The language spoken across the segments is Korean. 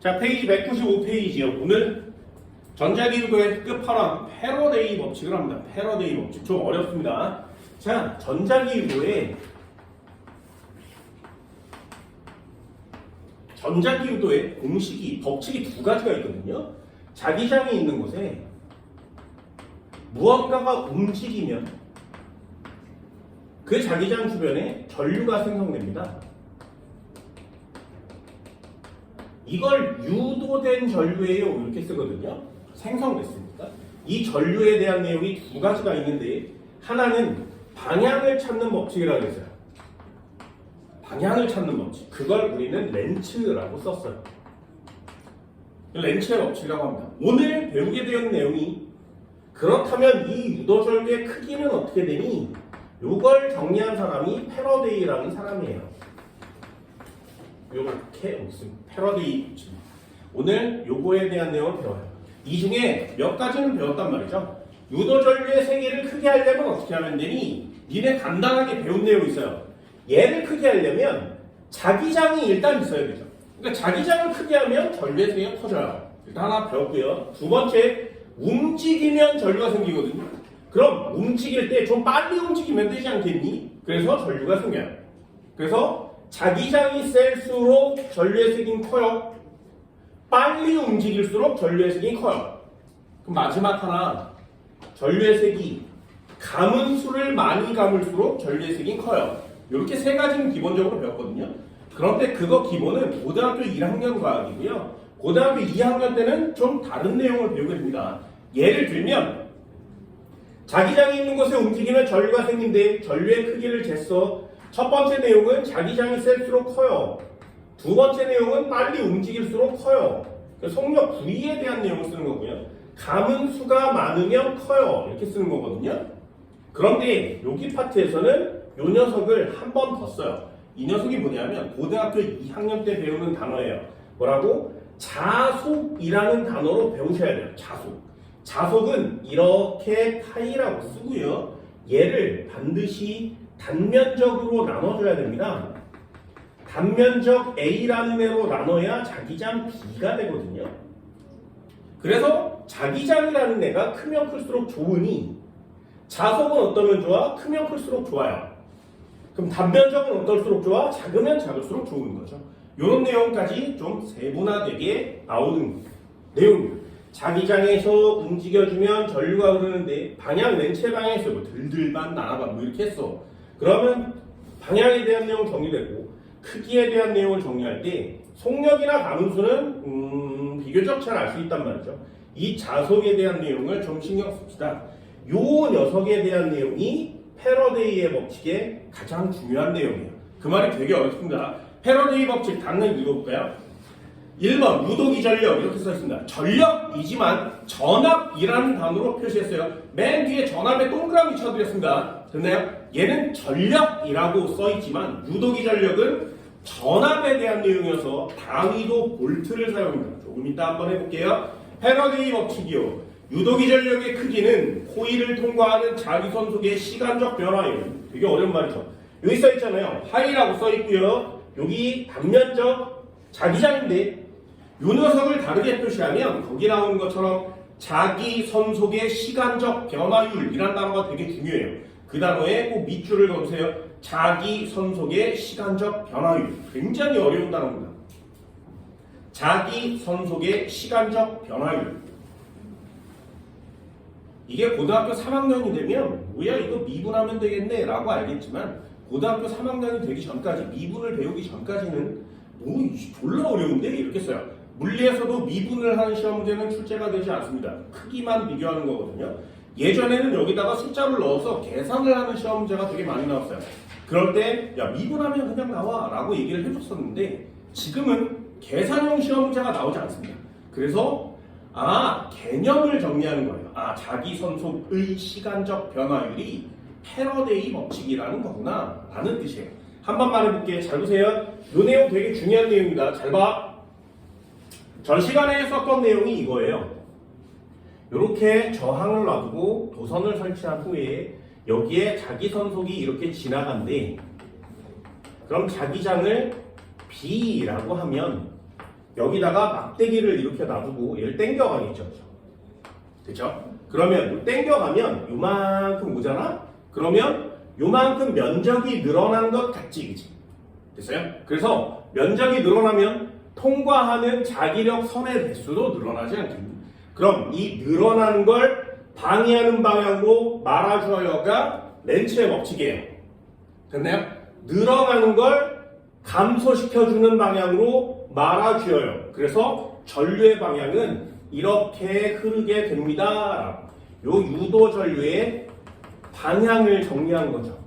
자, 페이지 195페이지요. 오늘 전자기구의 끝판왕 패러데이 법칙을 합니다. 패러데이 법칙. 좀 어렵습니다. 자, 전자기구도에 공식이, 법칙이 두 가지가 있거든요. 자기장이 있는 곳에 무언가가 움직이면 그 자기장 주변에 전류가 생성됩니다. 이걸 유도된 전류예요. 이렇게 쓰거든요. 생성됐습니다. 이 전류에 대한 내용이 두 가지가 있는데 하나는 방향을 찾는 법칙이라고 했어요. 방향을 찾는 법칙. 그걸 우리는 렌츠라고 썼어요. 렌츠의 법칙이라고 합니다. 오늘 배우게 되는 내용이 그렇다면 이 유도전류의 크기는 어떻게 되니? 요걸 정리한 사람이 패러데이라는 사람이에요. 요렇게 무슨 패러데이 법칙. 오늘 요거에 대한 내용을 배워요. 이 중에 몇 가지는 배웠단 말이죠. 유도전류의 세기를 크게 하려면 어떻게 하면 되니? 니네 간단하게 배운 내용이 있어요. 얘를 크게 하려면 자기장이 일단 있어야 되죠. 그러니까 자기장을 크게 하면 전류의 세기가 커져요. 일단 하나 배웠고요. 두 번째, 움직이면 전류가 생기거든요. 그럼 움직일 때 좀 빨리 움직이면 되지 않겠니? 그래서 전류가 생겨요. 그래서 자기장이 셀수록 전류의 세기는 커요. 빨리 움직일수록 전류의 세기는 커요. 그럼 마지막 하나, 전류의 색이 감은 수를 많이 감을수록 전류의 색이 커요. 이렇게 세 가지는 기본적으로 배웠거든요. 그런데 그거 기본은 고등학교 1학년 과학이고요. 고등학교 2학년 때는 좀 다른 내용을 배우게 됩니다. 예를 들면 자기장이 있는 곳에 움직이면 전류가 생긴데 전류의 크기를 쟀어. 첫 번째 내용은 자기장이 셀수록 커요. 두 번째 내용은 빨리 움직일수록 커요. 속력 V에 대한 내용을 쓰는 거고요. 감은 수가 많으면 커요. 이렇게 쓰는 거거든요. 그런데 여기 파트에서는 이 녀석을 한 번 더 써요. 이 녀석이 뭐냐면 고등학교 2학년 때 배우는 단어예요. 뭐라고? 자속이라는 단어로 배우셔야 돼요. 자속. 자속은 이렇게 파이라고 쓰고요. 얘를 반드시 단면적으로 나눠줘야 됩니다. 단면적 A라는 애로 나눠야 자기장 B가 되거든요. 그래서 자기장이라는 애가 크면 클수록 좋으니 자속은 어떠면 좋아? 크면 클수록 좋아요. 그럼 단면적은 어떨수록 좋아? 작으면 작을수록 좋은 거죠. 이런 내용까지 좀 세분화되게 나오는 내용입니다. 자기장에서 움직여주면 전류가 흐르는데 방향 렌체 방향에서 뭐 들들반 나나반 뭐 이렇게 했어. 그러면 방향에 대한 내용 정리되고 크기에 대한 내용을 정리할 때 속력이나 감음수는 비교적 잘 알 수 있단 말이죠. 이 자속에 대한 내용을 좀 신경 씁시다. 요 녀석에 대한 내용이 패러데이의 법칙의 가장 중요한 내용이에요. 그 말이 되게 어렵습니다. 패러데이 법칙 단문 읽어볼까요? 1번 유도기 전력 이렇게 써있습니다. 전력이지만 전압이라는 단어로 표시했어요. 맨 뒤에 전압에 동그라미 쳐드렸습니다. 됐나요? 얘는 전력이라고 써있지만 유도기 전력은 전압에 대한 내용이어서 단위도 볼트를 사용합니다. 조금 이따 한번 해볼게요. 패러데이 법칙이요. 유도기 전력의 크기는 코일을 통과하는 자기선 속의 시간적 변화예요. 되게 어려운 말이죠. 여기 써있잖아요. 파이라고 써있고요. 여기 단면적 자기장인데 이 녀석을 다르게 표시하면 거기 나오는 것처럼 자기선 속의 시간적 변화율이라는 단어가 되게 중요해요. 그 단어에 꼭 밑줄을 그어주세요. 자기선 속의 시간적 변화율. 굉장히 어려운 단어입니다. 자기선 속의 시간적 변화율. 이게 고등학교 3학년이 되면 뭐야 이거 미분하면 되겠네 라고 알겠지만 고등학교 3학년이 되기 전까지 미분을 배우기 전까지는 뭐 졸라 어려운데 이렇게 써요. 물리에서도 미분을 하는 시험 문제는 출제가 되지 않습니다. 크기만 비교하는 거거든요. 예전에는 여기다가 숫자를 넣어서 계산을 하는 시험 문제가 되게 많이 나왔어요. 그럴 때 야 미분하면 그냥 나와 라고 얘기를 해줬었는데 지금은 계산형 시험 문제가 나오지 않습니다. 그래서 개념을 정리하는 거예요. 자기선 속의 시간적 변화율이 패러데이 법칙이라는 거구나 라는 뜻이에요. 한 번 말해볼게요. 잘 보세요. 이 내용 되게 중요한 내용입니다. 잘 봐. 전 시간에 썼던 내용이 이거예요. 이렇게 저항을 놔두고 도선을 설치한 후에 여기에 자기선속이 이렇게 지나간대. 그럼 자기장을 B라고 하면 여기다가 막대기를 이렇게 놔두고 얘를 당겨가겠죠. 그렇죠? 그러면 당겨가면 요만큼 오잖아? 그러면 요만큼 면적이 늘어난 것 같지, 그치? 됐어요? 그래서 면적이 늘어나면 통과하는 자기력 선의 개수도 늘어나지 않겠니? 그럼 이 늘어나는 걸 방해하는 방향으로 말아주어요가 렌츠의 법칙이에요. 됐나요? 늘어나는 걸 감소시켜주는 방향으로 말아주어요. 그래서 전류의 방향은 이렇게 흐르게 됩니다. 요 유도 전류의 방향을 정리한 거죠.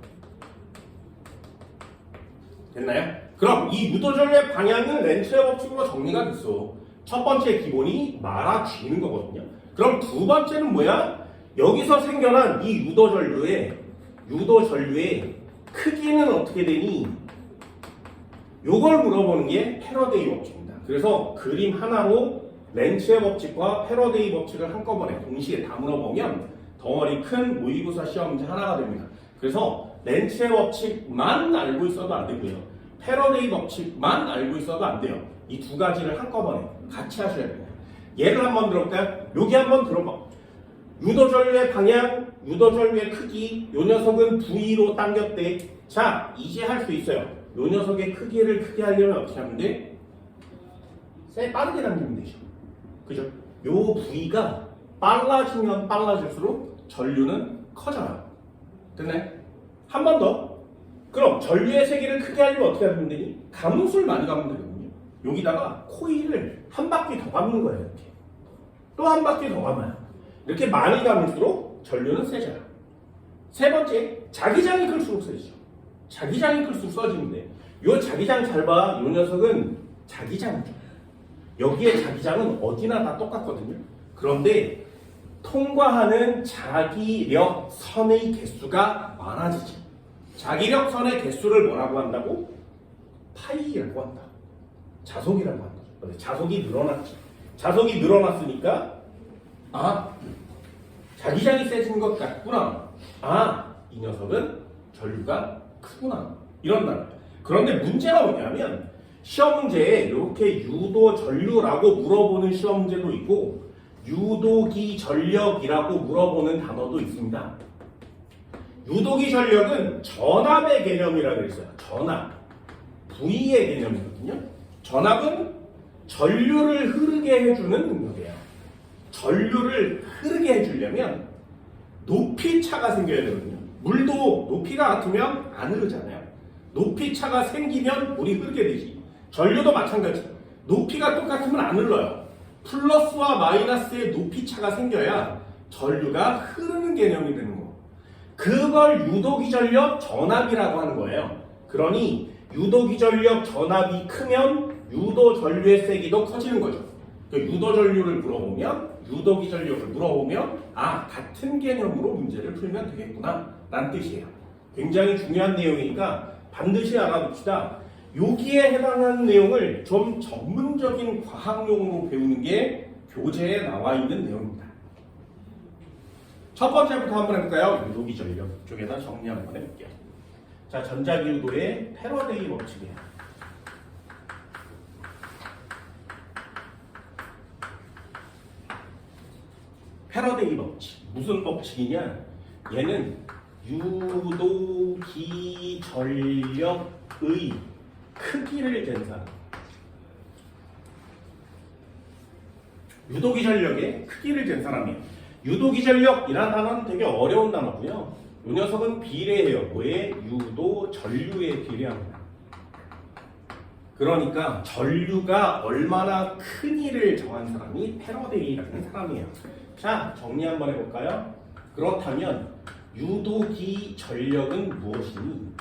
됐나요? 그럼 이 유도 전류의 방향은 렌츠의 법칙으로 정리가 됐어. 첫 번째 기본이 말아주는 거거든요. 그럼 두 번째는 뭐야? 여기서 생겨난 이 유도 전류의 크기는 어떻게 되니? 요걸 물어보는 게 패러데이 법칙입니다. 그래서 그림 하나로 렌츠의 법칙과 패러데이 법칙을 한꺼번에 동시에 다 물어보면 덩어리 큰 모의고사 시험 문제 하나가 됩니다. 그래서 렌츠의 법칙만 알고 있어도 안 되고요. 패러데이 법칙만 알고 있어도 안 돼요. 이 두 가지를 한꺼번에 같이 하셔야 됩니다. 예를 한번 들어볼까요? 여기 한번 들어봐. 유도전류의 방향, 유도전류의 크기, 요 녀석은 V로 당겼대. 자, 이제 할 수 있어요. 요 녀석의 크기를 크게 하려면 어떻게 하면 돼? 세 빠르게 당기면 되죠. 그죠? 요 V가 빨라지면 빨라질수록 전류는 커져요. 됐나요? 한 번 더. 그럼 전류의 세기를 크게 하려면 어떻게 하면 되니? 감수를 많이 가면 되거든요. 여기다가 코일을 한 바퀴 더 감는 거예요. 이렇게. 또 한 바퀴 더 감아요. 이렇게 많이 감을수록 전류는 세져요. 세 번째, 자기장이 클수록 세지죠. 자기장이 클수록 써지는데 요 자기장 잘 봐. 요 녀석은 자기장이죠. 여기에 자기장은 어디나 다 똑같거든요. 그런데 통과하는 자기력 선의 개수가 많아지죠. 자기력 선의 개수를 뭐라고 한다고? 파이라고 한다. 자속이라고 한다. 자속이 늘어났지. 자속이 늘어났으니까 자기장이 세진 것 같구나. 이 녀석은 전류가 크구나. 이런다는 거야. 그런데 문제가 뭐냐면 시험 문제에 이렇게 유도 전류라고 물어보는 시험 문제도 있고 유도기 전력이라고 물어보는 단어도 있습니다. 유도기 전력은 전압의 개념이라고 했어요. 전압. V의 개념이거든요. 전압은 전류를 흐르게 해주는 능력이에요. 전류를 흐르게 해주려면 높이 차가 생겨야 되거든요. 물도 높이가 같으면 안 흐르잖아요. 높이 차가 생기면 물이 흐르게 되지. 전류도 마찬가지. 높이가 똑같으면 안 흘러요. 플러스와 마이너스의 높이 차가 생겨야 전류가 흐르는 개념이 되는 거. 그걸 유도기전력 전압이라고 하는 거예요. 그러니 유도기전력 전압이 크면 유도전류의 세기도 커지는 거죠. 유도전류를 물어보면 유도기전력을 물어보면 같은 개념으로 문제를 풀면 되겠구나 라는 뜻이에요. 굉장히 중요한 내용이니까 반드시 알아둡시다. 여기에 해당하는 내용을 좀 전문적인 과학용어로 배우는 게 교재에 나와 있는 내용입니다. 첫 번째부터 한번 해볼까요? 유도기전력 쪽에다 정리 한번 해볼게요. 자, 전자기유도의 패러데이 법칙이에요. 패러데이 법칙. 무슨 법칙이냐? 얘는 유도기전력의 크기를 잰 사람. 유도기전력의 크기를 잰 사람이에요. 유도기전력이라는 단어는 되게 어려운 단어고요. 이 녀석은 비례해요. 뭐에? 유도전류에 비례합니다. 그러니까 전류가 얼마나 크니를 정한 사람이 패러데이라는 사람이에요. 자, 정리 한번 해볼까요? 그렇다면 유도기전력은 무엇이니?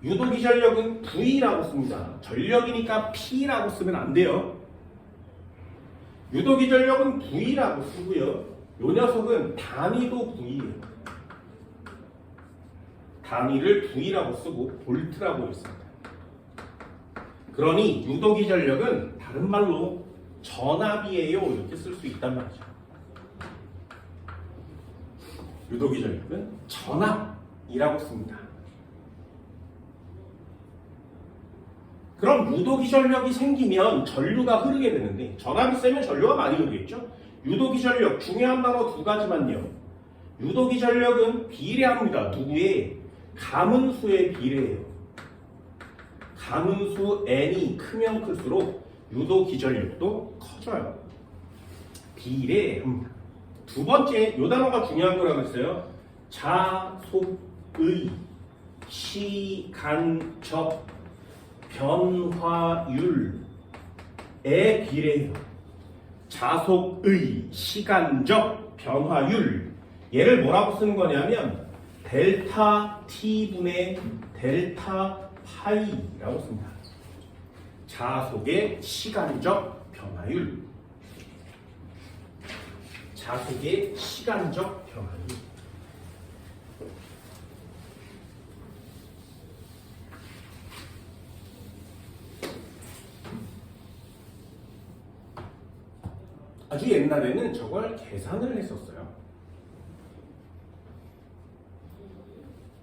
유도기전력은 V라고 씁니다. 전력이니까 P라고 쓰면 안 돼요. 유도기전력은 V라고 쓰고요. 요 녀석은 단위도 V예요. 단위를 V라고 쓰고 볼트라고 했습니다. 그러니 유도기전력은 다른 말로 전압이에요. 이렇게 쓸 수 있단 말이죠. 유도기전력은 전압이라고 씁니다. 그럼 유도기전력이 생기면 전류가 흐르게 되는데 전압이 세면 전류가 많이 흐르겠죠? 유도기전력 중요한 단어 두 가지만요. 유도기전력은 비례합니다. 누구의? 가문수에 비례해요. 가문수 n이 크면 클수록 유도기전력도 커져요. 비례합니다. 두 번째, 이 단어가 중요한 거라고 했어요. 자속의 시간적 변화율에 비례해요. 자속의 시간적 변화율. 얘를 뭐라고 쓰는 거냐면 델타 t분의 델타 파이라고 씁니다. 자속의 시간적 변화율. 자속의 시간적 변화율. 아주 옛날에는 저걸 계산을 했었어요.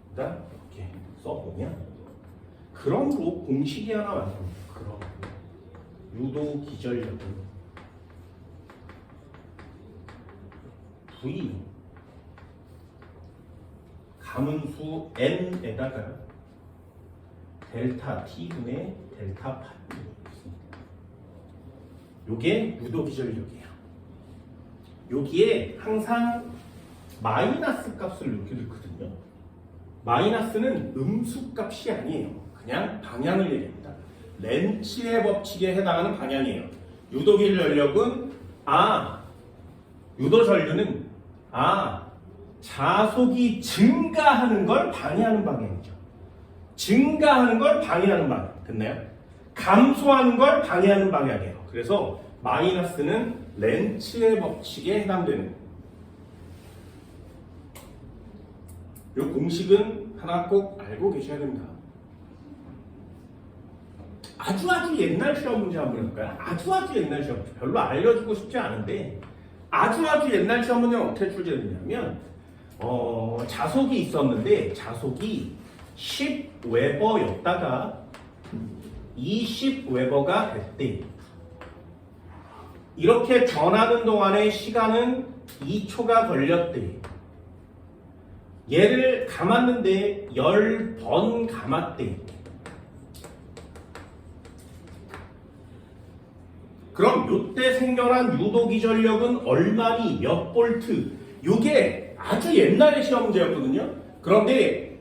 일단 이렇게 써보면 그럼으로 공식이 하나 완성됩니다. 그럼 유도기전력은 V 가문수 n에다가 델타 t분의 델타 파이 있습니다. 요게 유도기전력이에요. 여기에 항상 마이너스 값을 이렇게 넣거든요. 마이너스는 음수값이 아니에요. 그냥 방향을 얘기합니다. 렌츠의 법칙에 해당하는 방향이에요. 유도기전력은 유도전류는 자속이 증가하는 걸 방해하는 방향이죠. 증가하는 걸 방해하는 방향. 됐나요? 감소하는 걸 방해하는 방향이에요. 그래서 마이너스는 렌츠의 법칙에 해당되는 이 공식은 하나 꼭 알고 계셔야 됩니다. 아주 옛날 시험 문제 한번 해볼까요? 아주 옛날 시험 문제. 별로 알려주고 싶지 않은데 아주 옛날 시험 문제는 어떻게 출제되냐면 자속이 있었는데 자속이 10웨버였다가 20웨버가 됐대. 이렇게 변하는 동안의 시간은 2초가 걸렸대. 얘를 감았는데 10번 감았대. 그럼 요때 생겨난 유도기전력은 얼마니? 몇 볼트? 요게 아주 옛날의 시험 문제였거든요. 그런데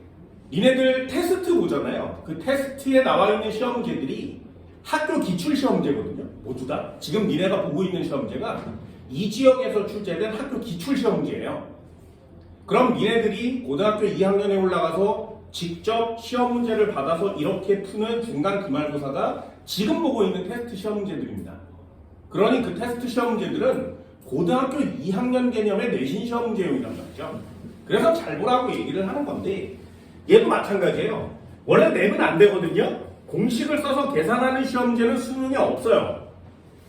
니네들 테스트 보잖아요. 그 테스트에 나와 있는 시험 문제들이 학교 기출 시험 문제거든요. 모두 다. 지금 니네가 보고 있는 시험 문제가 이 지역에서 출제된 학교 기출 시험 문제예요. 그럼 니네들이 고등학교 2학년에 올라가서 직접 시험 문제를 받아서 이렇게 푸는 중간 기말고사가 지금 보고 있는 테스트 시험 문제들입니다. 그러니 그 테스트 시험 문제들은 고등학교 2학년 개념의 내신 시험 문제용이란 말이죠. 그래서 잘 보라고 얘기를 하는 건데 얘도 마찬가지예요. 원래 내면 안 되거든요. 공식을 써서 계산하는 시험 문제는 수능에 없어요.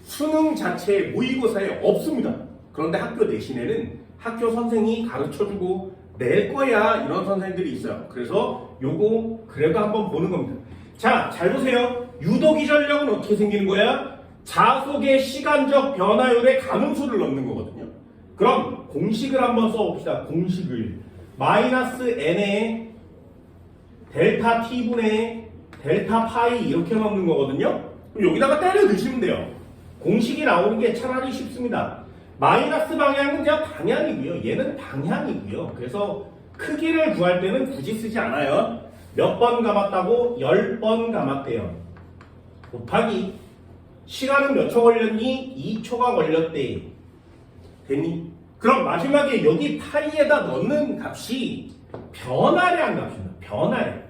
수능 자체에 모의고사에 없습니다. 그런데 학교 내신에는 학교 선생이 가르쳐주고 낼 거야 이런 선생님들이 있어요. 그래서 요거 그래도 한번 보는 겁니다. 자, 잘 보세요. 유도기전력은 어떻게 생기는 거야? 자속의 시간적 변화율에 가능수를 넣는 거거든요. 그럼 공식을 한번 써봅시다. 공식을 마이너스 n에 델타 t분의 델타 파이 이렇게 넣는 거거든요. 그럼 여기다가 때려 넣으시면 돼요. 공식이 나오는 게 차라리 쉽습니다. 마이너스 방향은 그냥 방향이고요. 얘는 방향이고요. 그래서 크기를 구할 때는 굳이 쓰지 않아요. 몇 번 감았다고? 10번 감았대요. 곱하기 시간은 몇 초 걸렸니? 2초가 걸렸대. 됐니? 그럼 마지막에 여기 파이에다 넣는 값이 변화량 값입니다. 변화량.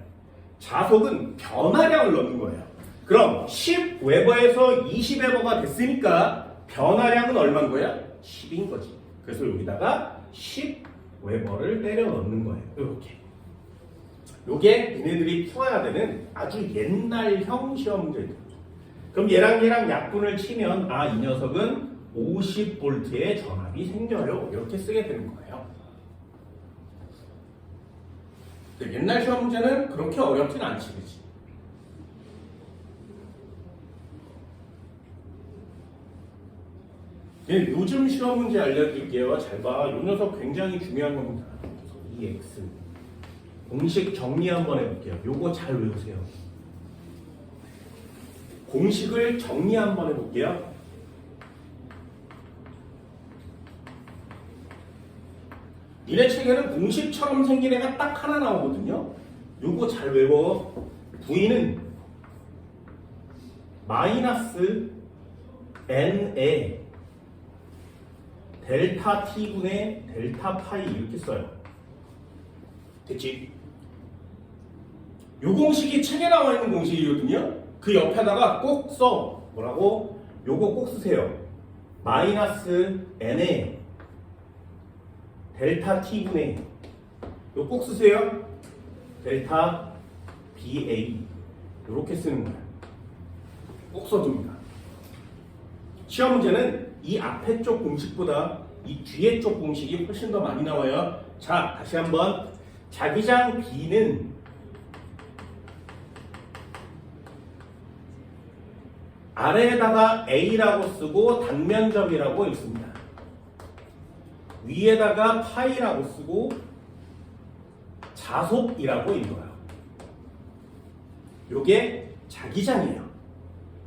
자속은 변화량을 넣는 거예요. 그럼 10웨버에서 20웨버가 됐으니까 변화량은 얼마인 거야? 10인 거지. 그래서 여기다가 10웨버를 때려 넣는 거예요. 이렇게. 요게 얘네들이 풀어야 되는 아주 옛날형 시험 문제들. 그럼 얘랑 약분을 치면 이 녀석은 50V의 전압이 생겨요. 이렇게 쓰게 되는 거예요. 옛날 시험 문제는 그렇게 어렵진 않지, 그치? 네, 요즘 시험 문제 알려드릴게요. 잘 봐. 요 녀석 굉장히 중요한 겁니다. 이 x 공식 정리 한번 해볼게요. 요거 잘 외우세요. 공식을 정리 한번 해볼게요. 니네 책에는 공식처럼 생긴 애가 딱 하나 나오거든요. 요거 잘 외워. V는 마이너스 n에 델타 t분의 델타 파이 이렇게 써요. 됐지? 요 공식이 책에 나와 있는 공식이거든요. 그 옆에다가 꼭 써. 뭐라고? 요거 꼭 쓰세요. 마이너스 n에 델타 t분의 요 꼭 쓰세요. 델타 BA 이렇게 쓰는 거예요. 꼭 써둡니다. 시험 문제는 이 앞에 쪽 공식보다 이 뒤에 쪽 공식이 훨씬 더 많이 나와요. 자, 다시 한번 자기장 B는 아래에다가 A라고 쓰고 단면적이라고 읽습니다. 위에다가 파이라고 쓰고 자속이라고 읽어요. 요게 자기장이에요.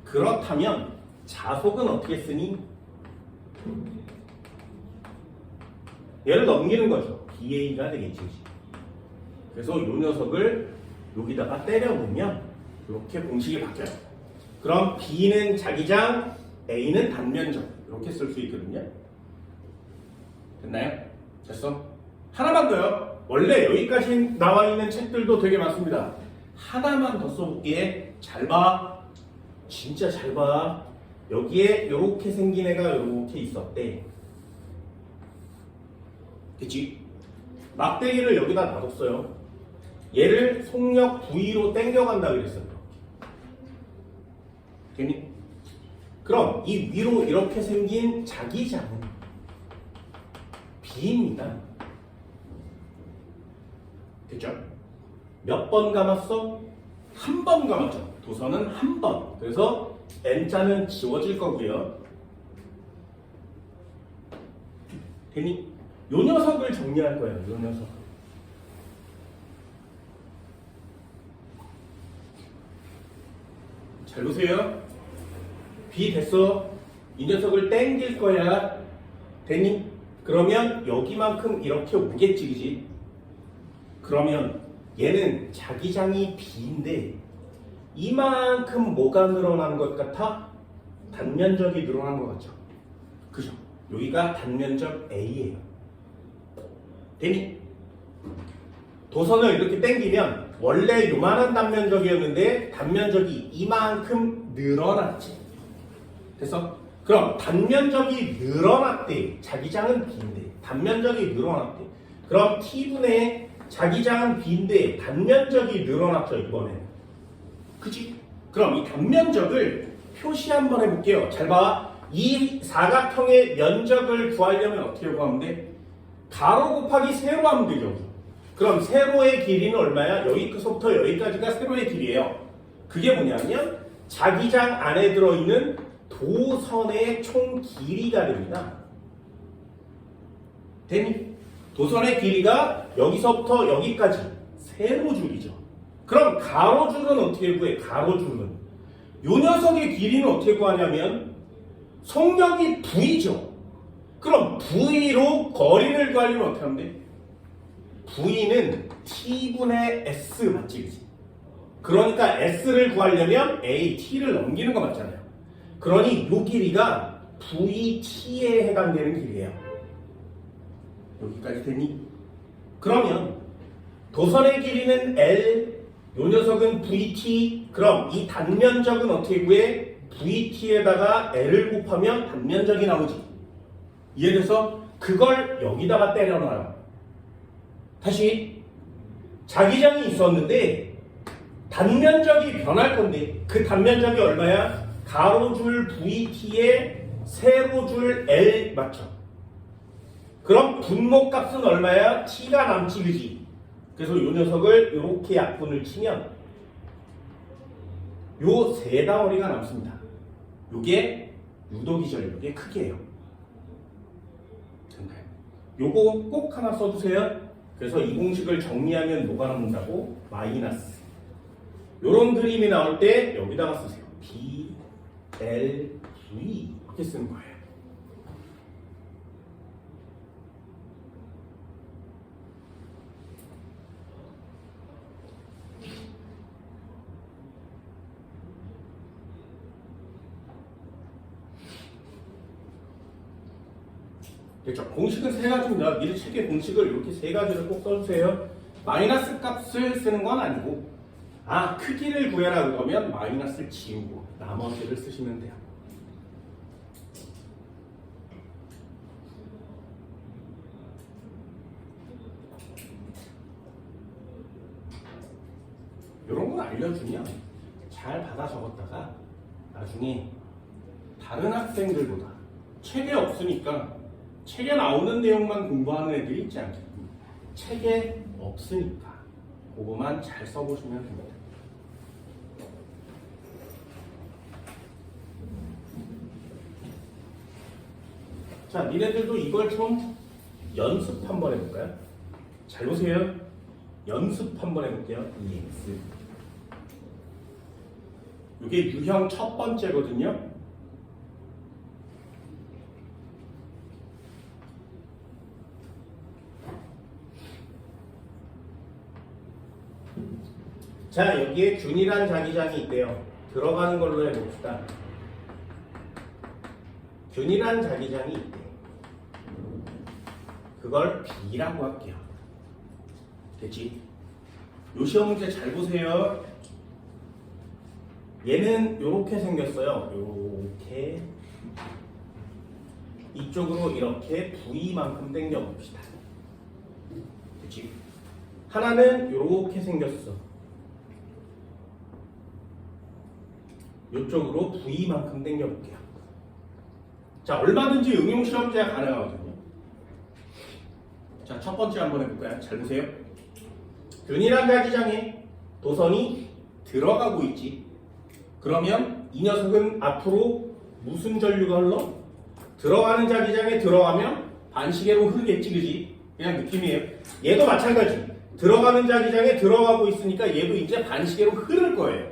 그렇다면 자속은 어떻게 쓰니? 얘를 넘기는 거죠. BA가 되겠지. 그래서 요 녀석을 여기다가 때려보면 이렇게 공식이 바뀌어요. 그럼 B는 자기장, A는 단면적 이렇게 쓸 수 있거든요. 됐나요? 됐어? 하나만 더요. 원래 여기까지 나와 있는 책들도 되게 많습니다. 하나만 더 써볼게. 잘 봐. 진짜 잘 봐. 여기에 이렇게 생긴 애가 이렇게 있었대. 됐지? 막대기를 여기다 놔뒀어요. 얘를 속력 V로 당겨간다 그랬어요. 됐니? 그럼 이 위로 이렇게 생긴 자기장은 B입니다. 됐죠? 몇 번 감았어? 한 번 감았죠. 도선은 한 번. 그래서 N자는 지워질 거고요. 됐니? 요 녀석을 정리할 거예요. 요 녀석. 잘 보세요. B 됐어. 이 녀석을 땡길 거야. 됐니? 그러면 여기만큼 이렇게 오겠지, 그지? 그러면 얘는 자기장이 B인데 이만큼 뭐가 늘어나는 것 같아? 단면적이 늘어난 것 같죠? 그죠? 여기가 단면적 A예요. 됐니? 도선을 이렇게 당기면 원래 요만한 단면적이었는데 단면적이 이만큼 늘어났지. 됐어? 그럼 단면적이 늘어났대. 자기장은 B인데 단면적이 늘어났대. 그럼 T분의 자기장은 B인데 단면적이 늘어났죠, 이번에. 그치? 그럼 이 단면적을 표시 한번 해볼게요. 잘 봐. 이 사각형의 면적을 구하려면 어떻게 구하면 돼? 가로 곱하기 세로 하면 되죠. 그럼 세로의 길이는 얼마야? 여기서부터 여기까지가 세로의 길이에요. 그게 뭐냐면 자기장 안에 들어있는 도선의 총 길이가 됩니다. 됐니? 도선의 길이가 여기서부터 여기까지 세로줄이죠. 그럼 가로줄은 어떻게 구해? 가로줄은 요 녀석의 길이는 어떻게 구하냐면 속력이 V죠. 그럼 V로 거리를 구하려면 어떻게 하면 돼? V는 T분의 S 맞지? 그치? 그러니까 S를 구하려면 A, T를 넘기는 거 맞잖아요. 그러니 요 길이가 VT에 해당되는 길이에요. 여기까지 되니? 그러면 도선의 길이는 L, 요 녀석은 VT. 그럼 이 단면적은 어떻게 구해? VT에다가 L을 곱하면 단면적이 나오지. 이해돼서 그걸 여기다가 때려놔요. 다시 자기장이 있었는데 단면적이 변할 건데 그 단면적이 얼마야? 가로줄 VT에 세로줄 L 맞죠? 그럼 분모값은 얼마야? T가 남지, 그지? 그래서 이 녀석을 이렇게 약분을 치면 요 세 덩어리가 남습니다. 요게 유도기절, 요게 크기예요. 요거 꼭 하나 써두세요. 그래서 이 공식을 정리하면 뭐가 남는다고? 마이너스. 요런 그림이 나올 때 여기다가 쓰세요. B, L, V 이렇게 쓰는 거예요. 됐죠? 공식은 세 가지입니다. 미리 책에 공식을 이렇게 세 가지를 꼭 써주세요. 마이너스 값을 쓰는 건 아니고, 크기를 구해라 그러면 마이너스를 지우고 나머지를 쓰시면 돼요. 이런 걸 알려주면 잘 받아 적었다가 나중에 다른 학생들보다 책에 없으니까 책에 나오는 내용만 공부하는 애들이 있지 않겠습니까? 책에 없으니까 그거만 잘 써보시면 됩니다. 자, 니네들도 이걸 좀 연습 한번 해볼까요? 잘 보세요. 연습 한번 해볼게요. EX. 이게 유형 첫 번째거든요. 자, 여기에 균이란 자기장이 있대요. 들어가는 걸로 해봅시다. 균이란 자기장이 있대요. 그걸 B라고 할게요. 됐지? 요 시험 문제 잘 보세요. 얘는 요렇게 생겼어요. 요렇게. 이쪽으로 이렇게 V만큼 당겨봅시다. 됐지? 하나는 요렇게 생겼어. 이쪽으로 V만큼 당겨볼게요. 자, 얼마든지 응용 실험제가 가능하거든요. 자, 첫 번째 한번 해볼까요? 잘 보세요. 균이란 자기장에 도선이 들어가고 있지. 그러면 이 녀석은 앞으로 무슨 전류가 흘러? 들어가는 자기장에 들어가면 반시계로 흐르겠지, 그지? 그냥 느낌이에요. 얘도 마찬가지. 들어가는 자기장에 들어가고 있으니까 얘도 이제 반시계로 흐를 거예요.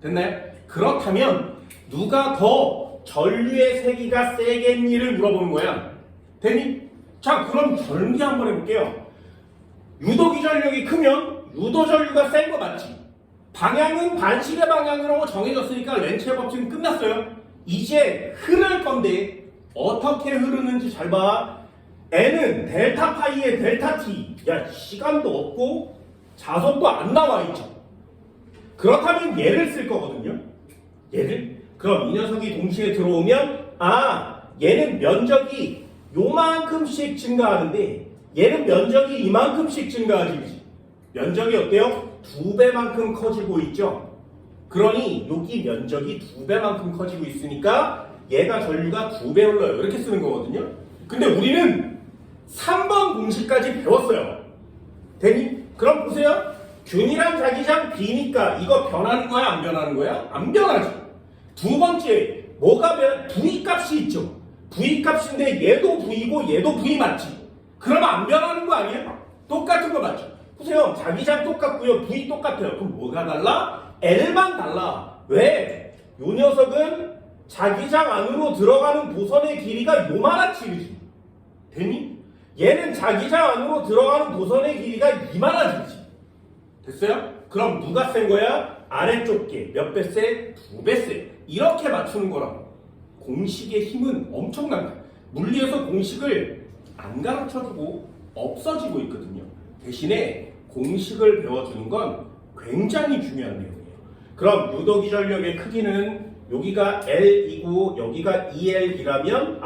됐나요? 그렇다면 누가 더 전류의 세기가 세겠니를 물어보는 거야. 됐니? 자, 그럼 전기 한번 해볼게요. 유도기 전력이 크면 유도 전류가 센 거 맞지? 방향은 반시계 방향으로 정해졌으니까 렌츠의 법칙은 끝났어요. 이제 흐를 건데 어떻게 흐르는지 잘 봐. N은 델타 파이에 델타 T. 야, 시간도 없고 자석도 안 나와 있죠. 그렇다면 얘를 쓸 거거든요. 얘를? 그럼 이 녀석이 동시에 들어오면 얘는 면적이 요만큼씩 증가하는데 얘는 면적이 이만큼씩 증가하지. 면적이 어때요? 2배만큼 커지고 있죠. 그러니 여기 면적이 2배만큼 커지고 있으니까 얘가 전류가 2배 흘러요. 이렇게 쓰는 거거든요. 근데 우리는 3번 공식까지 배웠어요. 되니? 그럼 보세요. 균이란 자기장 B니까 이거 변하는 거야? 안 변하는 거야? 안 변하지. 두 번째, 뭐가 V 값이 있죠. V 값인데 얘도 V고 얘도 V 맞지? 그러면 안 변하는 거 아니에요? 똑같은 거 맞죠? 보세요. 자기장 똑같고요. V 똑같아요. 그럼 뭐가 달라? L만 달라. 왜? 요 녀석은 자기장 안으로 들어가는 도선의 길이가 요만하지, 그지? 되니? 얘는 자기장 안으로 들어가는 도선의 길이가 이만하지. 됐어요? 그럼 누가 센 거야? 아래쪽 게 몇 배 세? 2배 세. 이렇게 맞추는 거라고. 공식의 힘은 엄청난 거야. 물리에서 공식을 안 가르쳐주고 없어지고 있거든요. 대신에 공식을 배워주는 건 굉장히 중요한 내용이에요. 그럼 유도기 전력의 크기는 여기가 L이고 여기가 2L이라면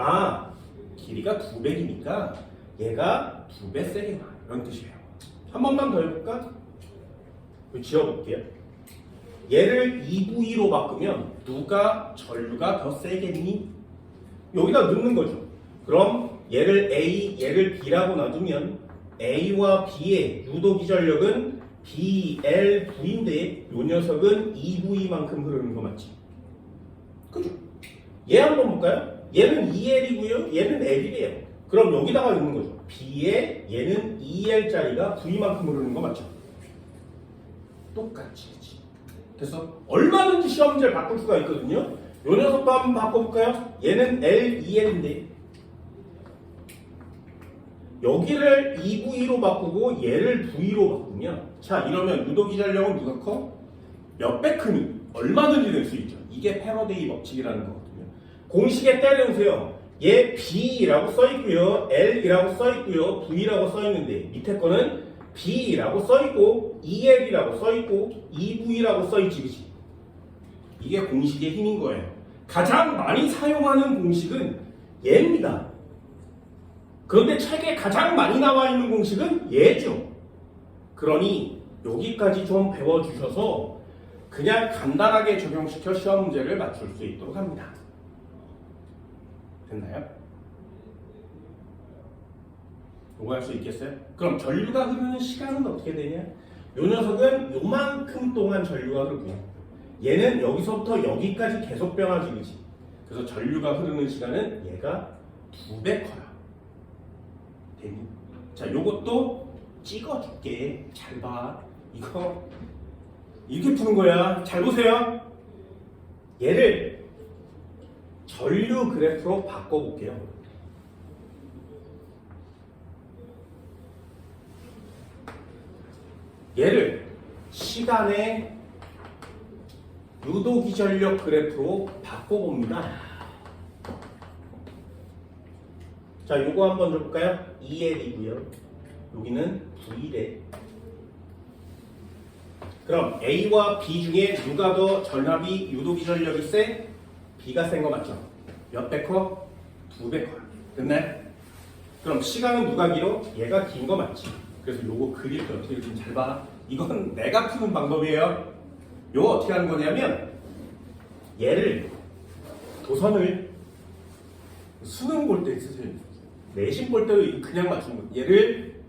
길이가 900이니까 얘가 2배 세게 나. 이런 뜻이에요. 한 번만 더 해볼까? 지워볼게요. 얘를 2V로 바꾸면 누가 전류가 더 세겠니? 여기다 넣는 거죠. 그럼 얘를 A, 얘를 B라고 놔두면 A와 B의 유도기 전력은 BLV인데 요 녀석은 2V만큼 흐르는 거 맞지? 그죠? 얘 한번 볼까요? 얘는 2L이고요. 얘는 L이래요. 그럼 여기다가 있는 거죠. B에 얘는 2L짜리가 V만큼 흐르는 거 맞죠? 똑같이. 그래서 얼마든지 시험 문제를 바꿀 수가 있거든요. 요 녀석도 한번 바꿔볼까요? 얘는 L, 2L인데 여기를 2V로 바꾸고 얘를 V로 바꾸면 자 이러면 유도기전력은 누가 커? 몇 배 크니? 얼마든지 될 수 있죠. 이게 패러데이 법칙이라는 거거든요. 공식에 때려주세요. 얘 B라고 써있고요. L이라고 써있고요. V라고 써있는데 밑에 거는 B라고 써있고 EL이라고 써있고 EV라고 써있지. 그치? 이게 공식의 힘인 거예요. 가장 많이 사용하는 공식은 얘입니다. 그런데 책에 가장 많이 나와 있는 공식은 얘죠. 그러니 여기까지 좀 배워주셔서 그냥 간단하게 적용시켜 시험 문제를 맞출 수 있도록 합니다. 됐나요? 요거 할 수 있겠어요? 그럼 전류가 흐르는 시간은 어떻게 되냐? 요 녀석은 요만큼 동안 전류가 흐르고요. 얘는 여기서부터 여기까지 계속 변하지, 그지? 그래서 전류가 흐르는 시간은 얘가 2배 커요. 됐니? 자, 요것도 찍어줄게. 잘 봐. 이거 이렇게 푸는 거야. 잘 보세요. 얘를 전류 그래프로 바꿔볼게요. 얘를 시간의 유도기전력 그래프로 바꿔봅니다. 자, 요거 한번 줘볼까요? EL이고요. 여기는 V래. 그럼 A와 B 중에 누가 더 전압이 유도기전력이 세? B가 센 거 맞죠? 몇 배 커? 2배 커요. 됐나요? 그럼 시간은 누가 길어? 얘가 긴 거 맞지? 그래서 요거 그릴 때 어떻게 그리는지 잘 봐. 이건 내가 푸는 방법이에요. 요거 어떻게 하는 거냐면 얘를 도선을 수능 볼 때 쓰세요. 내신 볼 때 그냥 맞추는 거. 얘를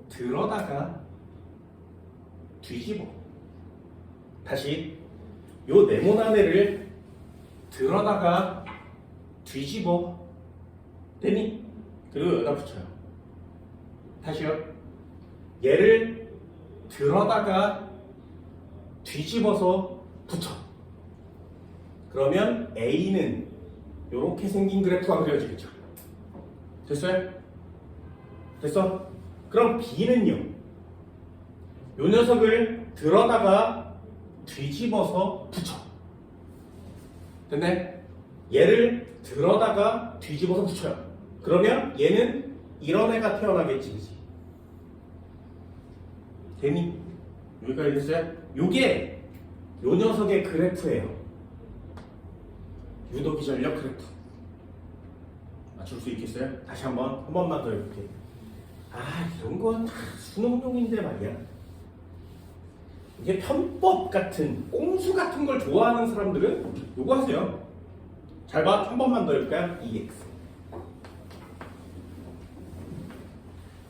들어다가 뒤집어. 다시 요 네모나네를 들어다가 뒤집어. 되니? 그리고 여기다 붙여요. 다시요. 얘를 들어다가 뒤집어서 붙여. 그러면 A는 이렇게 생긴 그래프가 그려지겠죠. 됐어요? 됐어? 그럼 B는요. 요 녀석을 들어다가 뒤집어서 붙여. 됐네? 얘를 들어다가 뒤집어서 붙여요. 그러면 얘는 이런 애가 태어나겠지. 그치? 됐니? 여기까지 됐어요? 요게 요 녀석의 그래프예요. 유도기전력 그래프. 맞출 수 있겠어요? 다시 한 번만 더 해볼게. 이런 건 다 수능용인데 말이야. 이게 편법 같은, 꼼수 같은 걸 좋아하는 사람들은 요거 하세요. 잘 봐. 한 번만 더 해볼까요? EX.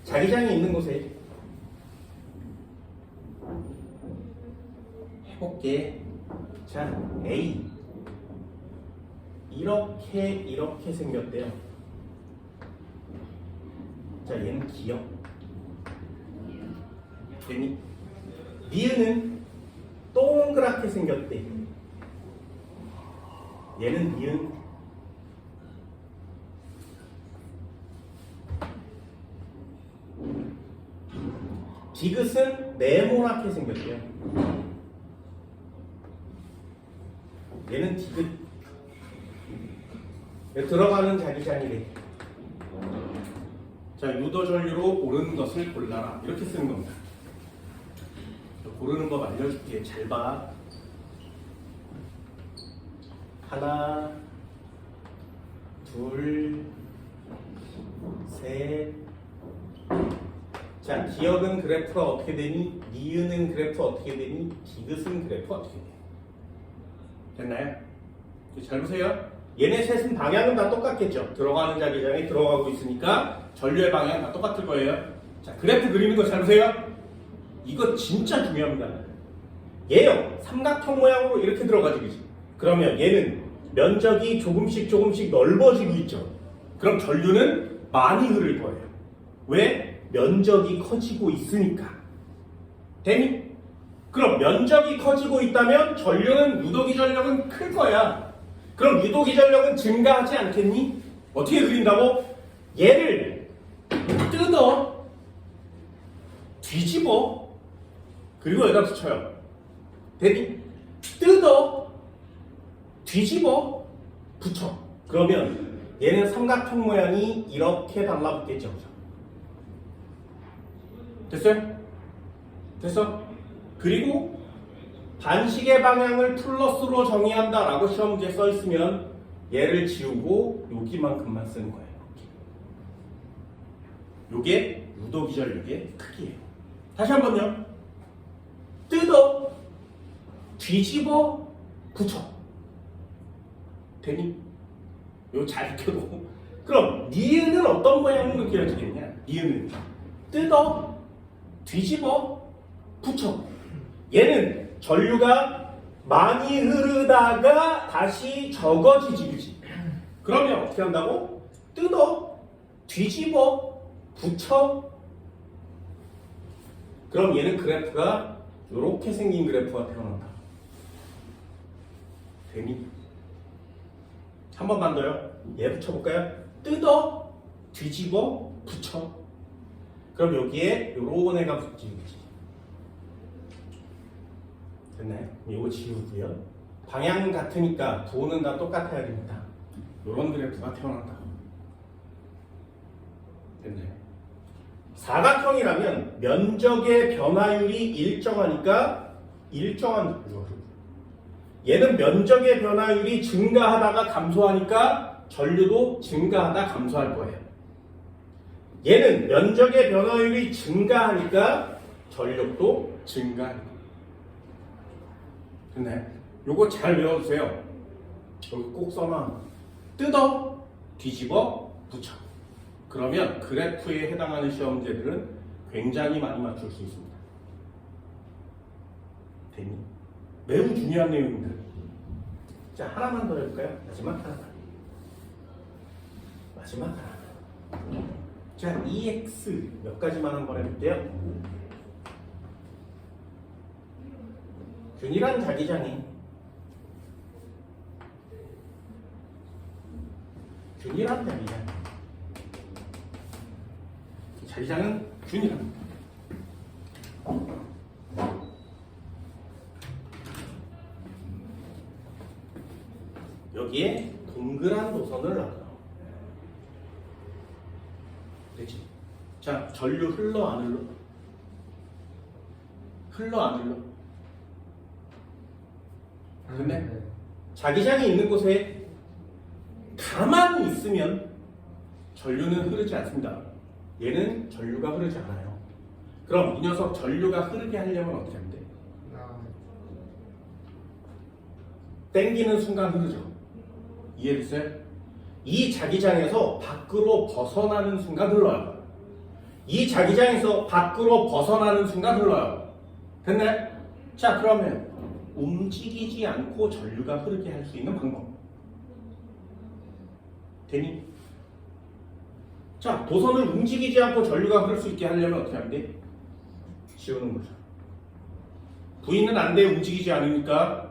자기장이 있는 곳에 해볼게. 자, A. 이렇게 생겼대요. 자, 얘는 기억. 됐니? 니은은 동그랗게 생겼대. 얘는 니은. 디귿은 네모나게 생겼대요. 얘는 디귿. 들어가는 자기장이래. 자, 유도전류로 옳은 것을 골라라. 이렇게 쓰는 겁니다. 고르는 법 알려줄게. 잘 봐. 하나, 둘, 셋. 자, 기억은 그래프가 어떻게 되니? 니은은 그래프 어떻게 되니? 디귿은 그래프 어떻게 되니? 됐나요? 잘 보세요. 얘네 셋은 방향은 다 똑같겠죠. 들어가는 자기장에 들어가고 있으니까 전류의 방향은 다 똑같을 거예요. 자, 그래프 그리는 거 잘 보세요. 이거 진짜 중요합니다. 얘요. 삼각형 모양으로 이렇게 들어가지고 있죠. 그러면 얘는 면적이 조금씩 넓어지고 있죠. 그럼 전류는 많이 흐를 거예요. 왜? 면적이 커지고 있으니까. 되니? 그럼 면적이 커지고 있다면 전류는 유도기 전력은 클 거야. 그럼 유도기 전력은 증가하지 않겠니? 어떻게 그린다고? 얘를 뜯어, 뒤집어, 그리고 여기다 붙여요. 되니? 뜯어, 뒤집어, 붙여. 그러면 얘는 삼각형 모양이 이렇게 달라붙겠죠. 됐어요? 됐어? 그리고 반시계 방향을 플러스로 정의한다라고 시험 문제에 써 있으면 얘를 지우고 여기만큼만 쓰는 거예요. 요게 유도기전력의 크기예요. 다시 한번요. 뜯어, 뒤집어, 붙여. 되니? 요 잘 켜고. 그럼 니은은 어떤 모양으로 그려지겠냐? 니은은 뜯어, 뒤집어, 붙여. 얘는 전류가 많이 흐르다가 다시 적어지지, 그지? 그러면 어떻게 한다고? 뜯어, 뒤집어, 붙여. 그럼 얘는 그래프가 이렇게 생긴 그래프가 태어난다. 되니? 한 번만 더요. 얘 붙여볼까요? 뜯어, 뒤집어, 붙여. 그럼 여기에 요런 애가 붙지. 됐나요? 이거 지우고요. 방향 같으니까 도는 다 똑같아야 됩니다. 요런 그래프가 태어난다. 됐나요? 사각형이라면 면적의 변화율이 일정하니까 일정한 구조를. 얘는 면적의 변화율이 증가하다가 감소하니까 전류도 증가하다 감소할 거예요. 얘는 면적의 변화율이 증가하니까 전력도 증가할 거예요. 됐나요? 요거 잘 외워주세요. 여기 꼭 써놔. 뜯어, 뒤집어, 붙여. 그러면 그래프에 해당하는 시험 문제들은 굉장히 많이 맞출 수 있습니다. 되니? 매우 중요한 내용입니다. 자, 하나만 더 해볼까요? 마지막 하나만. 마지막 하나. 자, EX 몇 가지만 한번 해볼게요. 균일한 자기장이 균일한 자기장. 자기장은 균일합니다. 여기에 동그란 도선을 놔둬요. 됐지? 자, 전류 흘러 안 흘러? 흘러 안 흘러? 근데 자기장이 있는 곳에 가만히 있으면 전류는 흐르지 않습니다. 얘는 전류가 흐르지 않아요. 그럼 이 녀석 전류가 흐르게 하려면 어떻게 하면 돼? 땡기는 순간 흐르죠. 이해됐어요? 이 자기장에서 밖으로 벗어나는 순간 흘러요. 이 자기장에서 밖으로 벗어나는 순간 흘러요. 됐나요? 자, 그러면 움직이지 않고 전류가 흐르게 할 수 있는 방법. 되니? 자, 도선을 움직이지 않고 전류가 흐를 수 있게 하려면 어떻게 하면 돼? 지우는 거죠. V는 안 돼, 움직이지 않으니까.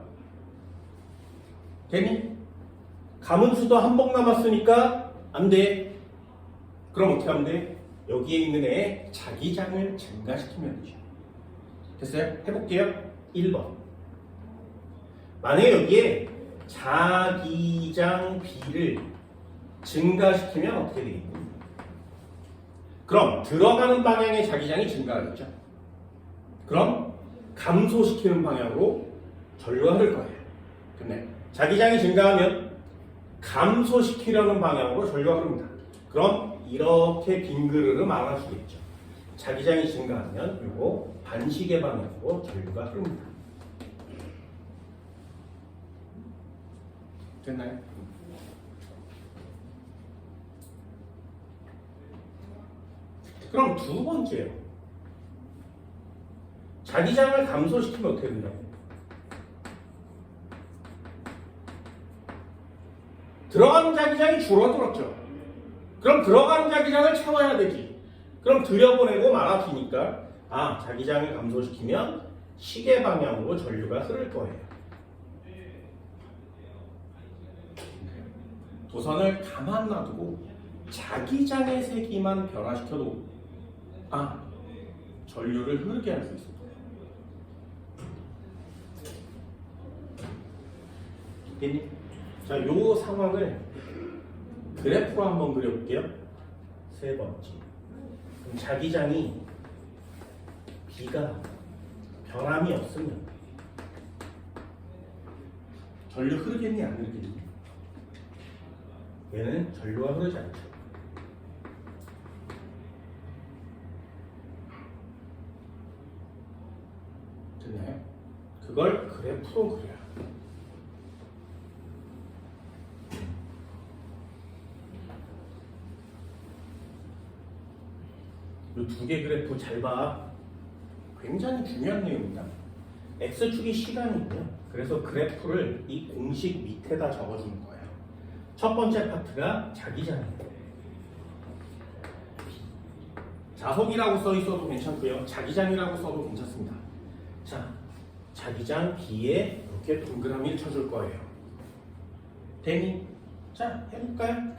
되니? 가문수도 한 번 남았으니까 안 돼. 그럼 어떻게 하면 돼? 여기에 있는 애의 자기장을 증가시키면 되죠. 됐어요? 해볼게요. 1번. 만약에 여기에 자기장 B를 증가시키면 어떻게 되겠니? 그럼 들어가는 방향의 자기장이 증가하겠죠. 그럼 감소시키는 방향으로 전류가 흐를 거예요. 근데 자기장이 증가하면 감소시키려는 방향으로 전류가 흐릅니다. 그럼 이렇게 빈 그릇을 말하시겠죠. 자기장이 증가하면 이거 반시계 방향으로 전류가 흐릅니다. 됐나요? 그럼 두 번째요. 자기장을 감소시키면 어떻게 된다고? 들어가는 자기장이 줄어들었죠. 그럼 들어가는 자기장을 채워야 되지. 그럼 들여보내고 말아주니까 자기장을 감소시키면 시계 방향으로 전류가 흐를 거예요. 도선을 가만 놔두고 자기장의 세기만 변화시켜도 전류를 흐르게 할 수 있습니다. 됐니? 자, 요 상황을 그래프로 한번 그려볼게요. 세 번째. 그럼 자기장이 B가 변함이 없으면 전류 흐르겠니 안 흐르겠니? 얘는 전류가 흐르지 않죠. 됐나요? 그걸 그래프로 그려요. 이 두 개 그래프 잘 봐. 굉장히 중요한 내용입니다. X축이 시간이고요. 그래서 그래프를 이 공식 밑에다 적어주는 거예요. 첫 번째 파트가 자기장이에요. 자석이라고 써 있어도 괜찮고요. 자기장이라고 써도 괜찮습니다. 자, 자기장 B에 이렇게 동그라미를 쳐줄 거예요. 되니? 자, 해볼까요?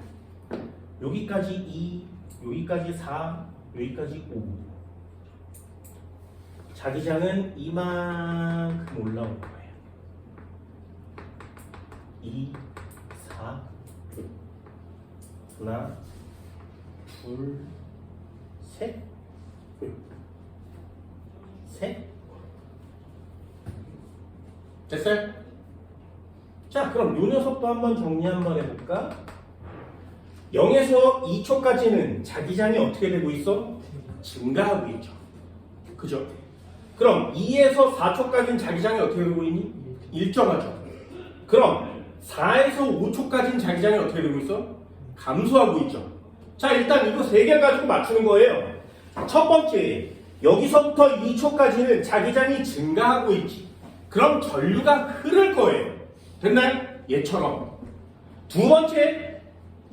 여기까지 2, 여기까지 4, 여기까지 5. 자기장은 이만큼 올라올 거예요. 2, 4, 하나, 둘, 셋, 셋. 됐어요? 자, 그럼 요 녀석도 한번 정리 한번 해볼까? 0에서 2초까지는 자기장이 어떻게 되고 있어? 증가하고 있죠. 그죠? 그럼 2에서 4초까지는 자기장이 어떻게 되고 있니? 일정하죠. 그럼 4에서 5초까지는 자기장이 어떻게 되고 있어? 감소하고 있죠. 자, 일단 이거 세 개 가지고 맞추는 거예요. 첫 번째, 여기서부터 2초까지는 자기장이 증가하고 있지. 그럼 전류가 흐를 거예요. 됐나요? 얘처럼. 두 번째,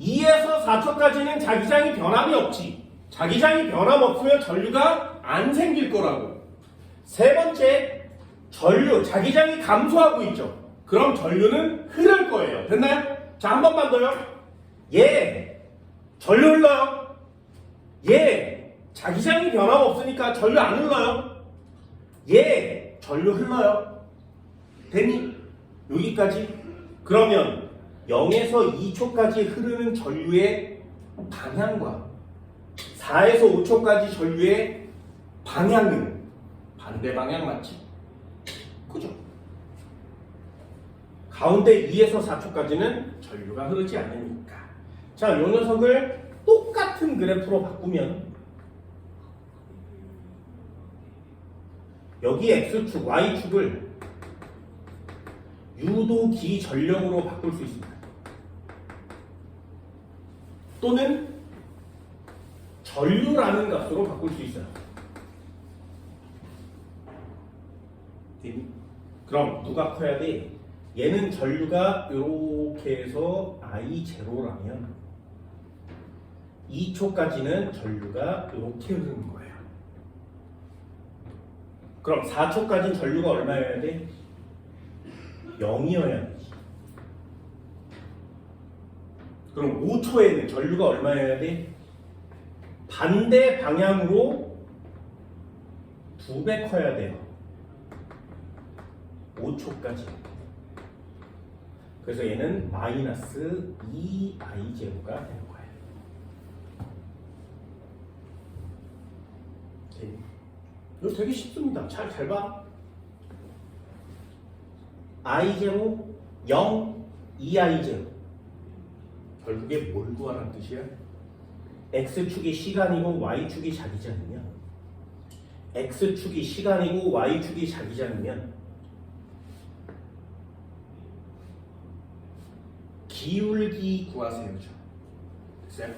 2에서 4초까지는 자기장이 변함이 없지. 자기장이 변함 없으면 전류가 안 생길 거라고. 세 번째, 자기장이 감소하고 있죠. 그럼 전류는 흐를 거예요. 됐나요? 자, 한 번만 더요. 전류 흘러요. 자기장이 변함 없으니까 전류 안 흘러요. 전류 흘러요. 됐니? 여기까지? 그러면 0에서 2초까지 흐르는 전류의 방향과 4에서 5초까지 전류의 방향은 반대 방향 맞지? 그죠? 가운데 2에서 4초까지는 전류가 흐르지 않으니까. 자, 이 녀석을 똑같은 그래프로 바꾸면 여기 X축, Y축을 유도기 전력으로 바꿀 수 있습니다. 또는 전류라는 값으로 바꿀 수 있어요. 그럼 누가 커야 돼? 얘는 전류가 이렇게 해서 I0라면 2초까지는 전류가 이렇게 흐르는 거예요. 그럼 4초까지는 전류가 얼마여야 돼? 0이어야 되지. 그럼 5초에는 전류가 얼마여야 돼? 반대 방향으로 2배 커야 돼요. 5초까지. 그래서 얘는 마이너스 2I0가 되는 거예요. 이거 되게 쉽습니다. 잘 봐. I0, 0, 2I0. 결국에 뭘 구하라는 뜻이야? X축이 시간이고 Y축이 자기장이면 X축이 시간이고 Y축이 자기장이면 기울기 구하세요. 됐어요?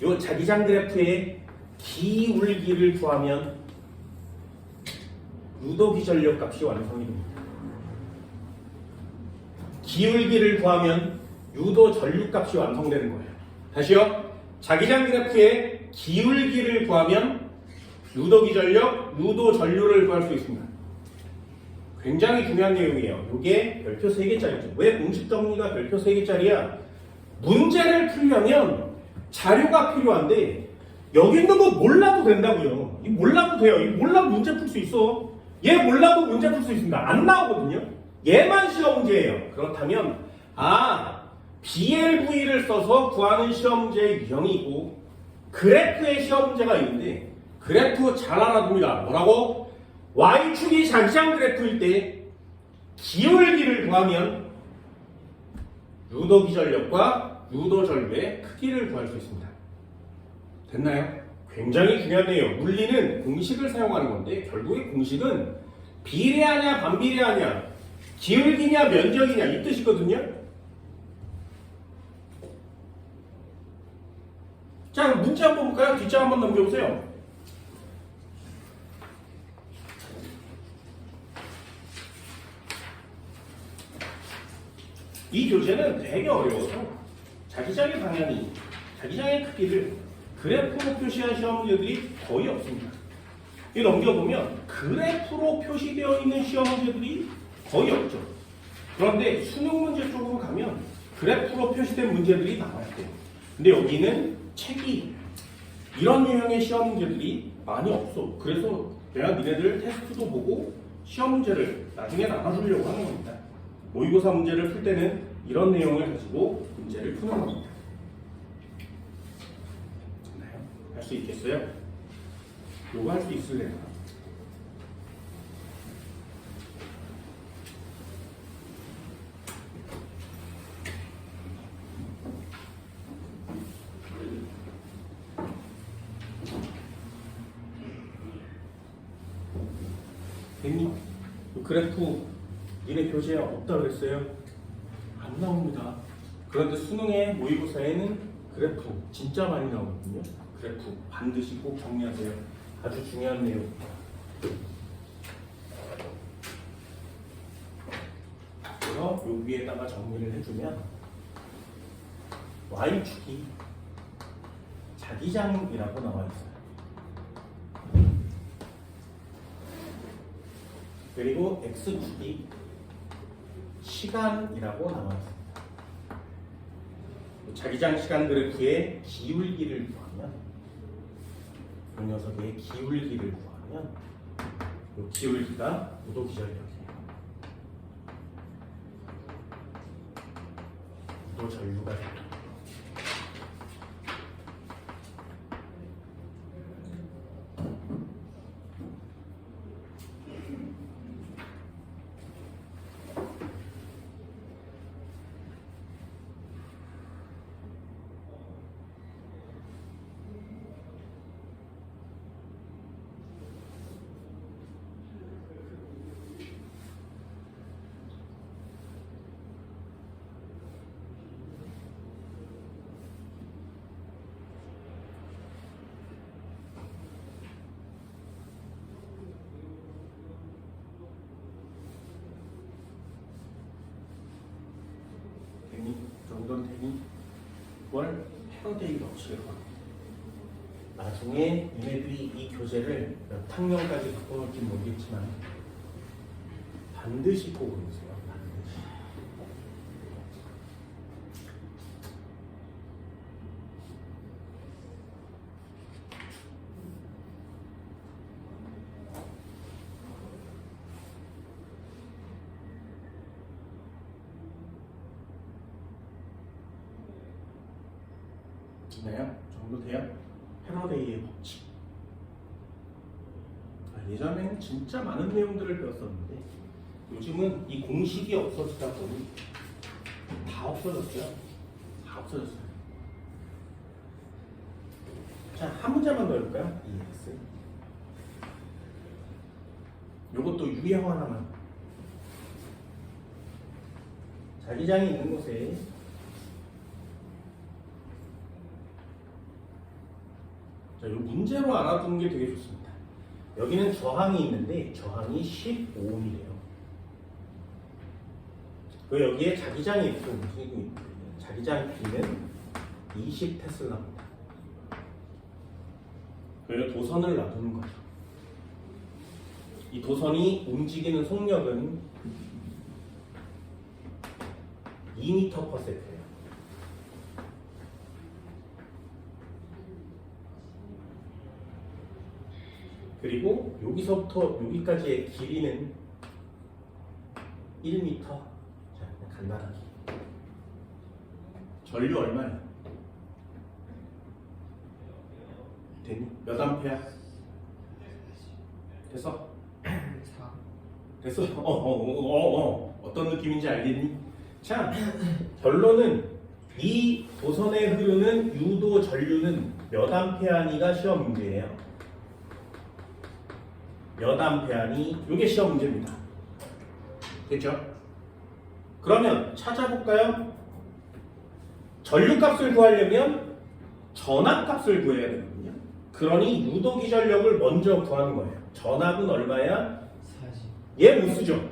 요 자기장 그래프에 기울기를 구하면 유도기 전력 값이 완성이 됩니다. 기울기를 구하면 유도 전류 값이 완성되는 거예요. 다시요. 자기장 그래프의 기울기를 구하면 유도 기전력, 유도 전류를 구할 수 있습니다. 굉장히 중요한 내용이에요. 이게 별표 3개짜리죠. 왜 공식 정리가 별표 3개짜리야? 문제를 풀려면 자료가 필요한데 여기 있는 거 몰라도 된다고요. 이 몰라도 돼요. 이 몰라도 문제 풀 수 있어. 얘 몰라도 문제 풀 수 있습니다. 안 나오거든요. 얘만 시험 문제예요. 그렇다면 BLV를 써서 구하는 시험 문제의 유형이 있고 그래프의 시험 문제가 있는데 그래프 잘 알아둡니다. 뭐라고? Y축이 자기장 그래프일 때 기울기를 구하면 유도 기전력과 유도 전류의 크기를 구할 수 있습니다. 됐나요? 굉장히 중요한 내용. 물리는 공식을 사용하는 건데 결국에 공식은 비례하냐 반비례하냐 기울기냐 면적이냐 이 뜻이거든요. 자, 문제 한번 볼까요? 뒷장 한번 넘겨보세요. 이 교재는 되게 어려워서 자기장의 방향이, 자기장의 크기를 그래프로 표시한 시험 문제들이 거의 없습니다. 이 넘겨보면 그래프로 표시되어 있는 시험 문제들이 거의 없죠. 그런데 수능 문제 쪽으로 가면 그래프로 표시된 문제들이 나와야 돼요. 근데 여기는 책이 이런 유형의 시험 문제들이 많이 없어. 그래서 내가 니네들 테스트도 보고 시험 문제를 나중에 나눠주려고 하는 겁니다. 모의고사 문제를 풀 때는 이런 내용을 가지고 문제를 푸는 겁니다. 할 수 있겠어요? 요거 할 수 있을래요? 됐니? 그래프 니네 교재에 없다 그랬어요? 안 나옵니다. 그런데 수능의 모의고사에는 그래프 진짜 많이 나오거든요. 그래프 반드시 꼭 정리하세요. 아주 중요한 내용. 그래서 요 위에다가 정리를 해주면 Y축이 자기장이라고 나와 있어요. 그리고 X축이 시간이라고 나와 있습니다. 자기장 시간 그래프의 기울기를 구하면 이 녀석의 기울기를 구하면 이 기울기가 유도 기전력이에요. 유도 전류가 됩니다. 정도는 되니 이걸 패러데이로 치려고 합니다. 나중에 얘네들이 이 교재를 몇 학년까지 바꿔놓을지 모르겠지만 반드시 꼭 외우세요. 반드시. 되나요? 정도 돼요? 패러데이의 법칙. 예전에는 진짜 많은 내용들을 배웠었는데 요즘은 이 공식이 없어지다 보니 다 없어졌어요. 다 없어졌어요. 자, 한 문제만 더 해볼까요? EX. 요것도 유형 하나만. 자기장이 있는 곳에 자, 이 문제로 알아두는 게 되게 좋습니다. 여기는 저항이 있는데 저항이 15ohm이래요. 그 여기에 자기장이 있고 자기장 B는 20테슬라입니다. 그래서 도선을 놔두는 거죠. 이 도선이 움직이는 속력은 2m/s예요. 그리고 여기서부터 여기까지의 길이는 1m. 자, 간단하게. 전류 얼마냐? 됐니? 몇 암페어? 됐어? 4. 됐어? 어떤 느낌인지 알겠니? 자, 결론은 이 도선에 흐르는 유도 전류는 몇 암페어니가 시험 문제예요. 몇 암페어니? 이게 시험 문제입니다. 됐죠? 그러면 찾아볼까요? 전류값을 구하려면 전압값을 구해야 되거든요. 그러니 유도기 전력을 먼저 구하는 거예요. 전압은 얼마야? 40. 얘 못 쓰죠.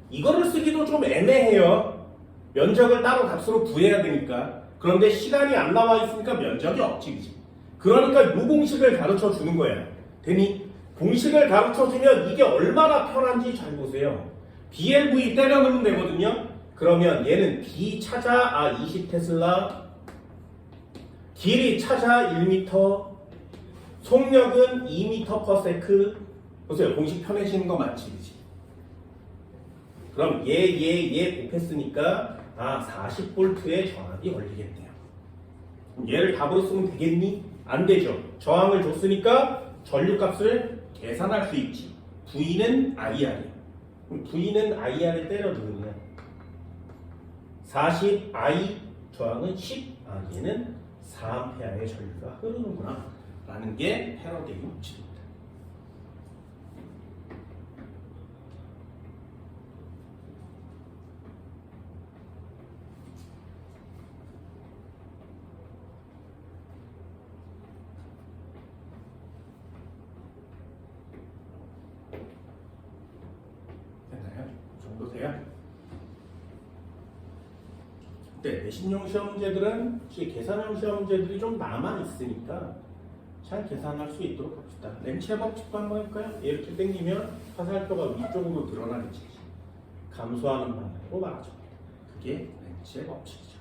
이거를 쓰기도 좀 애매해요. 면적을 따로 값으로 구해야 되니까. 그런데 시간이 안 나와 있으니까 면적이 억지이지. 그러니까 요 공식을 가르쳐 주는 거예요. 되니? 공식을 가르쳐 주면 이게 얼마나 편한지 잘 보세요. BLV 때려 넣으면 되거든요. 그러면 얘는 B 찾아 20 테슬라, 길이 찾아 1m, 속력은 2m/s. 보세요. 공식 편해지는 거 맞지? 그치? 그럼 얘 곱했으니까 40V의 저항이 걸리겠네요. 그럼 얘를 답으로 쓰면 되겠니? 안 되죠. 저항을 줬으니까 전류값을 계산할 수 있지. V는 IR이에요. 그럼 V는 IR을 때려 넣으면 40I 저항은 10. 얘는 4A의 전류가 흐르는구나 라는 게 패러데이 법칙입니다. 됐나요? 이 정도 돼요? 네, 내신용 시험 문제들은 계산형 시험 문제들이 좀 남아 있으니까 잘 계산할 수 있도록 합시다. 렌치의 법칙도 한번 할까요? 이렇게 당기면 화살표가 위쪽으로 드러나겠지. 감소하는 방향으로 말아줍니다. 그게 렌치의 법칙이죠.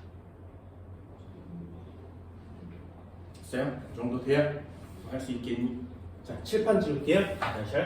됐어요? 이 정도 돼야 할 수 있겠니? 자, 칠판 지울게요. 다시